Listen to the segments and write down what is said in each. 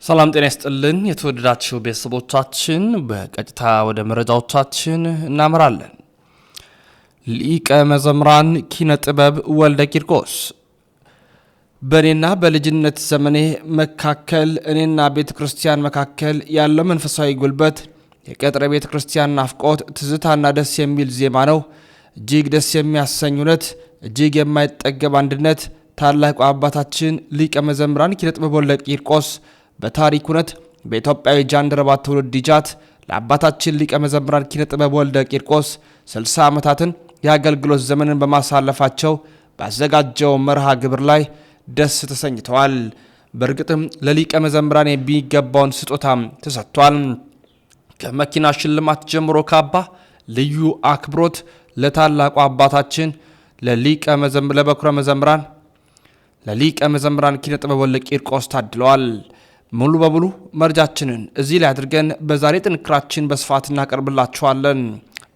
ሰላም ጤና ይስጥልን የተወደዳችሁ ቤተሰቦቻችን በቀጥታ ወደ መረጃዎቻችን እናመራለን። ሊቀ መዘምራን ኪነ ጥበብ ወልደ ቂርቆስ በእኔና በልጅነት ዘመኔ መካከል እኔና ቤተክርስቲያን መካከል ያለው መንፈሳዊ ጉልበት የቀጥረ ቤተክርስቲያን ናፍቆት ትዝታና ደስ የሚል ዜማ ነው። እጅግ ደስ የሚያሰኝ እውነት፣ እጅግ የማይጠገብ አንድነት ታላቁ አባታችን ሊቀ መዘምራን ኪነ ጥበብ ወልደ ቂርቆስ በታሪክ እውነት በኢትዮጵያዊ ጃንደረባ ትውልድ ይጃት ለአባታችን ሊቀ መዘምራን ኪነ ጥበብ ወልደ ቂርቆስ 60 ዓመታትን የአገልግሎት ዘመንን በማሳለፋቸው ባዘጋጀው መርሃ ግብር ላይ ደስ ተሰኝተዋል። በእርግጥም ለሊቀ መዘምራን የሚገባውን ስጦታም ተሰጥቷል። ከመኪና ሽልማት ጀምሮ ካባ ልዩ አክብሮት ለታላቁ አባታችን ለበኩረ መዘምራን ለሊቀ መዘምራን ኪነ ጥበብ ወልደ ቂርቆስ ታድለዋል። ሙሉ በሙሉ መረጃችንን እዚህ ላይ አድርገን በዛሬ ጥንክራችን በስፋት እናቀርብላችኋለን።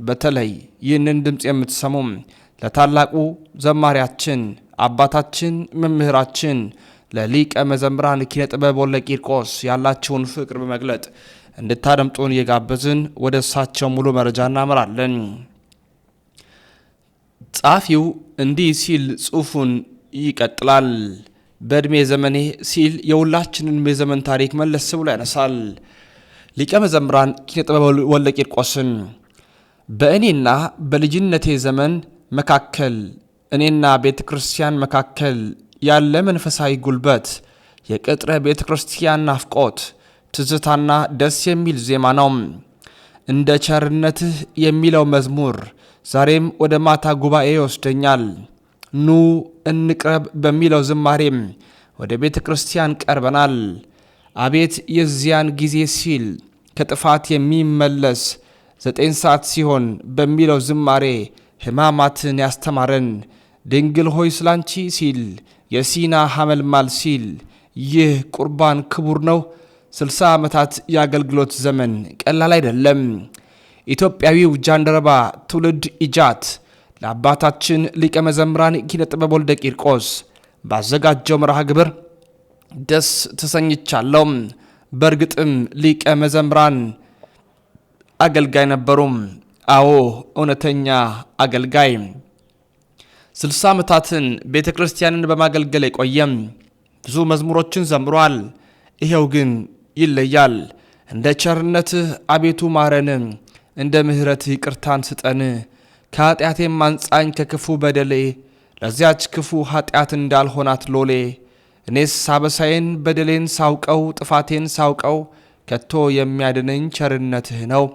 በተለይ ይህንን ድምፅ የምትሰሙ ለታላቁ ዘማሪያችን አባታችን መምህራችን ለሊቀ መዘምራን ኪነ ጥበብ ወልደ ቂርቆስ ያላችሁን ፍቅር በመግለጥ እንድታደምጡን እየጋበዝን ወደ እሳቸው ሙሉ መረጃ እናመራለን። ጻፊው እንዲህ ሲል ጽሑፉን ይቀጥላል። በእድሜ ዘመኔ ሲል የሁላችንን የዘመን ታሪክ መለስ ብሎ ያነሳል። ሊቀ መዘምራን ኪነ ጥበብ ወልደ ቂርቆስን በእኔና በልጅነቴ ዘመን መካከል እኔና ቤተ ክርስቲያን መካከል ያለ መንፈሳዊ ጉልበት የቅጥረ ቤተ ክርስቲያን ናፍቆት ትዝታና ደስ የሚል ዜማ ነው። እንደ ቸርነትህ የሚለው መዝሙር ዛሬም ወደ ማታ ጉባኤ ይወስደኛል። ኑ እንቅረብ በሚለው ዝማሬም ወደ ቤተ ክርስቲያን ቀርበናል። አቤት የዚያን ጊዜ ሲል ከጥፋት የሚመለስ 9 ሰዓት ሲሆን በሚለው ዝማሬ ሕማማትን ያስተማረን ድንግል ሆይ ስላንቺ ሲል የሲና ሐመልማል ሲል ይህ ቁርባን ክቡር ነው። 60 ዓመታት የአገልግሎት ዘመን ቀላል አይደለም። ኢትዮጵያዊው ጃንደረባ ትውልድ ይጃት ለአባታችን ሊቀ መዘምራን ኪነ ጥበብ ወልደ ቂርቆስ ባዘጋጀው መርሃ ግብር ደስ ተሰኝቻለሁ። በእርግጥም ሊቀ መዘምራን አገልጋይ ነበሩ። አዎ እውነተኛ አገልጋይ 60 ዓመታትን ቤተ ክርስቲያንን በማገልገል የቆየም ብዙ መዝሙሮችን ዘምሯል። ይሄው ግን ይለያል። እንደ ቸርነትህ አቤቱ ማረን፣ እንደ ምሕረትህ ይቅርታን ስጠን፣ ከኃጢአቴም አንጻኝ ከክፉ በደሌ፣ ለዚያች ክፉ ኃጢአት እንዳልሆናት ሎሌ። እኔስ አበሳዬን በደሌን ሳውቀው ጥፋቴን ሳውቀው ከቶ የሚያድነኝ ቸርነትህ ነው።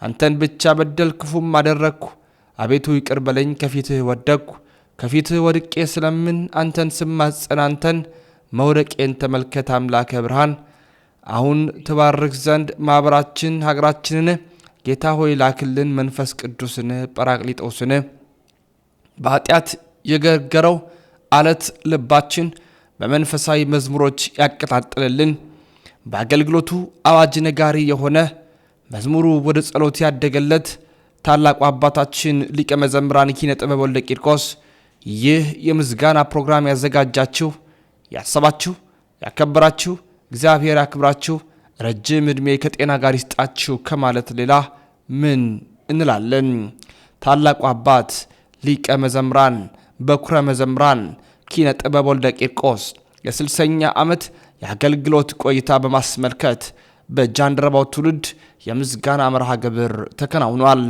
አንተን ብቻ በደል ክፉም አደረግኩ፣ አቤቱ ይቅር በለኝ ከፊትህ ወደቅኩ። ከፊትህ ወድቄ ስለምን አንተን ስማጸን አንተን መውደቄን ተመልከት አምላከ ብርሃን። አሁን ትባርክ ዘንድ ማኅበራችን ሀገራችንን ጌታ ሆይ ላክልን መንፈስ ቅዱስን ጰራቅሊጦስን። በኃጢአት የገረገረው አለት ልባችን በመንፈሳዊ መዝሙሮች ያቀጣጥልልን። በአገልግሎቱ አዋጅ ነጋሪ የሆነ መዝሙሩ ወደ ጸሎት ያደገለት ታላቁ አባታችን ሊቀ መዘምራን ኪነ ጥበብ ወልደ ቂርቆስ ይህ የምስጋና ፕሮግራም ያዘጋጃችሁ ያሰባችሁ ያከበራችሁ እግዚአብሔር ያክብራችሁ፣ ረጅም ዕድሜ ከጤና ጋር ይስጣችሁ ከማለት ሌላ ምን እንላለን? ታላቁ አባት ሊቀ መዘምራን በኩረ መዘምራን ኪነ ጥበብ ወልደ ቂርቆስ የ60ኛ ዓመት የአገልግሎት ቆይታ በማስመልከት በጃንደረባው ትውልድ የምስጋና መርሃ ግብር ተከናውኗል።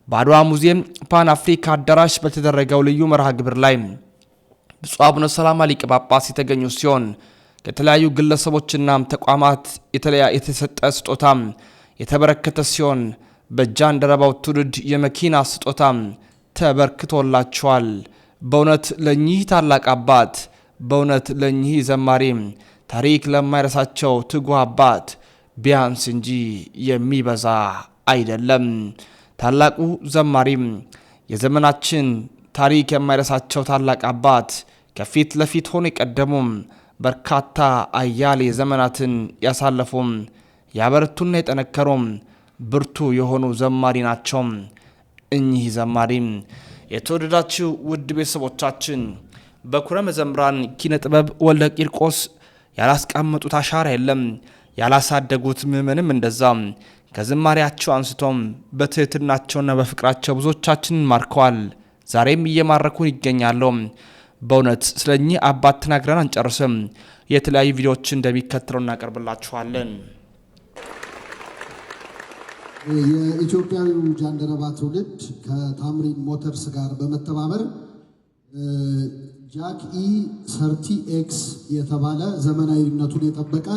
በአድዋ ሙዚየም ፓን አፍሪካ አዳራሽ በተደረገው ልዩ መርሃ ግብር ላይ ብፁዕ አቡነ ሰላማ ሊቀ ጳጳስ የተገኙ ሲሆን ከተለያዩ ግለሰቦችና ተቋማት የተሰጠ ስጦታ የተበረከተ ሲሆን በጃንደረባው ትውልድ የመኪና ስጦታ ተበርክቶላቸዋል። በእውነት ለኚህ ታላቅ አባት፣ በእውነት ለኚህ ዘማሪ ታሪክ ለማይረሳቸው ትጉህ አባት ቢያንስ እንጂ የሚበዛ አይደለም። ታላቁ ዘማሪ የዘመናችን ታሪክ የማይረሳቸው ታላቅ አባት ከፊት ለፊት ሆኖ የቀደሙም በርካታ አያሌ ዘመናትን ያሳለፉም ያበረቱና የጠነከሩም ብርቱ የሆኑ ዘማሪ ናቸው። እኚህ ዘማሪ የተወደዳችሁ ውድ ቤተሰቦቻችን በኩረ መዘምራን ኪነ ጥበብ ወልደ ቂርቆስ ያላስቀመጡት አሻራ የለም። ያላሳደጉት ምዕመንም እንደዛም ከዝማሪያቸው አንስቶም በትህትናቸውና በፍቅራቸው ብዙዎቻችንን ማርከዋል። ዛሬም እየማረኩን ይገኛሉ። በእውነት ስለኚህ አባት ተናግረን አንጨርስም። የተለያዩ ቪዲዮዎችን እንደሚከተለው እናቀርብላችኋለን። የኢትዮጵያዊው ጃንደረባ ትውልድ ከታምሪን ሞተርስ ጋር በመተባበር ጃክ ኢ 30X የተባለ ዘመናዊነቱን የጠበቀ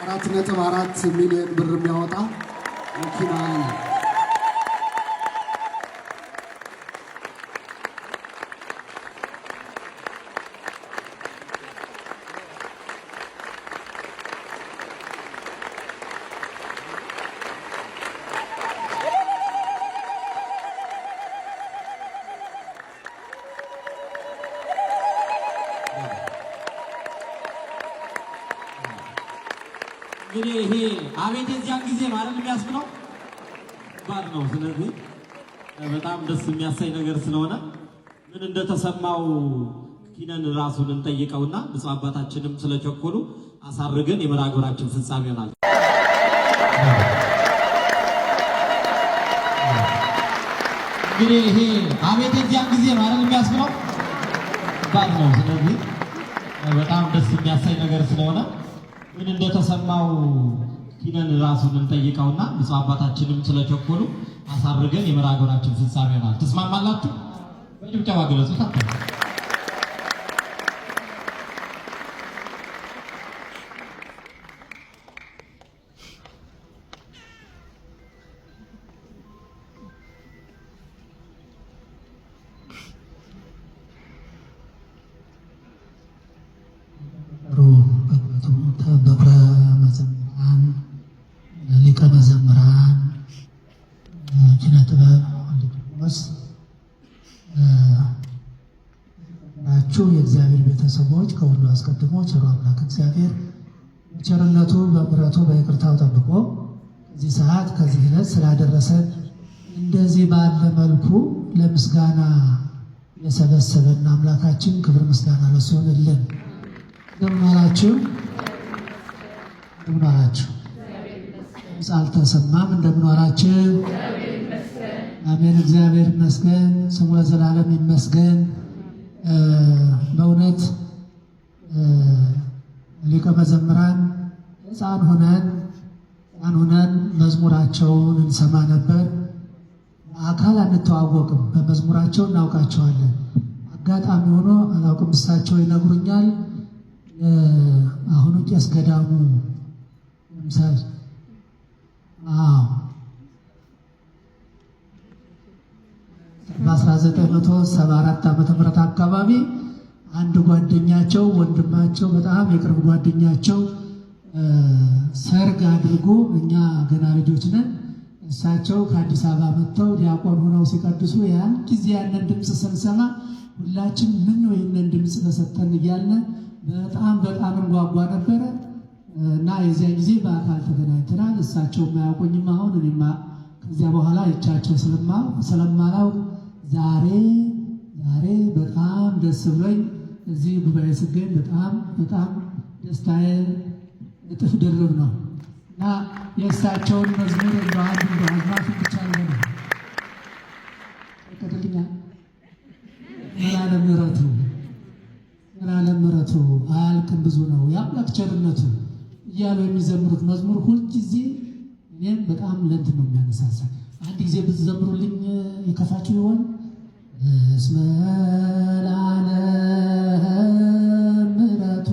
4.4 ሚሊዮን ብር የሚያወጣ መኪና ነው። እንግዲህ ይሄ አቤት የዚያን ጊዜ ማለት የሚያስብለው ባድ ነው። ስለዚህ በጣም ደስ የሚያሳይ ነገር ስለሆነ ምን እንደተሰማው ኪነን ራሱን እንጠይቀውና ብፁዕ አባታችንም ስለቸኮሉ አሳርገን የመርሃ ግብራችን ፍጻሜ ይሆናል። እንግዲህ ይሄ አቤት የዚያን ጊዜ ማለት የሚያስብለው ባድ ነው። ስለዚህ በጣም ደስ የሚያሳይ ነገር ስለሆነ ምን እንደተሰማው ኪነን ራሱን እንጠይቀውና ብፁዕ አባታችንም ስለቸኮሉ አሳርገን የመርሃ ግብራችን ፍጻሜ ይሆናል። ተስማማላችሁ? በጭብጨባ ገለጹት። በኩረ መዘምራን ሊቀ መዘምራን ኪነ ጥበብ ወልደቆስ ናችሁ የእግዚአብሔር ቤተሰቦች፣ ከሁሉ አስቀድሞ ቸሩ አምላክ እግዚአብሔር በቸርነቱ በምሕረቱ በይቅርታው ጠብቆ ከዚህ ሰዓት ከዚህ ዕለት ስላደረሰን እንደዚህ ባለ መልኩ ለምስጋና የሰበሰበን አምላካችን ክብር ምስጋና ለእሱ ይሁንልን። እንደምን ዋላችሁ? እንደምን ዋላችሁ? አልተሰማም? እንደምን ዋላችሁ? አሜን። እግዚአብሔር ይመስገን፣ ስሙ ለዘላለም ይመስገን። በእውነት ሊቀ መዘምራን ሕፃን ሆነን መዝሙራቸውን እንሰማ ነበር። አካል አንተዋወቅም፣ በመዝሙራቸው እናውቃቸዋለን። አጋጣሚ ሆኖ አላውቅም፣ እሳቸው ይነግሩኛል። አሁኑ ቄስ ገዳሙ ምሳሌ በ1974 ዓመተ ምህረት አካባቢ አንድ ጓደኛቸው ወንድማቸው በጣም የቅርብ ጓደኛቸው ሰርግ አድርጎ እኛ ገና ልጆች ነን። እሳቸው ከአዲስ አበባ መጥተው ዲያቆን ሆነው ሲቀድሱ ያን ጊዜ ያንን ድምፅ ስንሰማ ሁላችን ምን ነው ይህንን ድምፅ ተሰጠን እያልን በጣም እንጓጓ ነበረ እና የዚያ ጊዜ በአካል ተገናኝተናል። እሳቸው የማያውቁኝም አሁን እኔማ ከዚያ በኋላ ይቻቸው ስለማላውቅ ዛሬ በጣም ደስ ብሎኝ እዚህ ጉባኤ ስገኝ በጣም ደስታዬ እጥፍ ድርብ ነው እና የእሳቸውን መዝሙር እንደዋዝማት ብቻ ነው ይቀጥልኛል። ምናለም ምሕረቱ አያልቅም ብዙ ነው የአምላክ ቸርነቱ እያሉ የሚዘምሩት መዝሙር ሁልጊዜ እኔም በጣም ለእንትን ነው የሚያነሳሳ። አንድ ጊዜ ብትዘምሩልኝ የከፋችሁ ይሆን? እስመ ለዓለም ምሕረቱ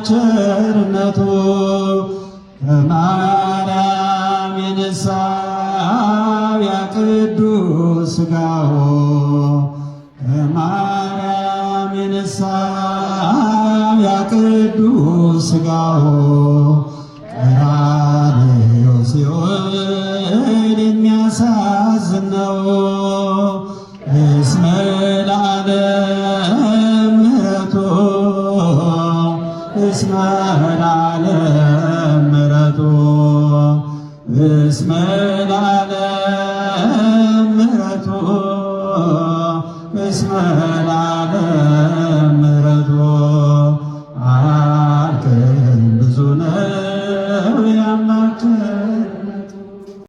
ቸርነቱ ከማርያም የነሳው ያ ቅዱስ ሥጋው ከማርያም ያቅዱስ ሥጋው ቀራንዮ ሲሆን የሚያሳዝን ነው። እስመ ለዓለም ምሕረቱ እስመ ለዓለም ምሕረቱ እስመ ለዓለም ምሕረቱ እስመ ለዓለም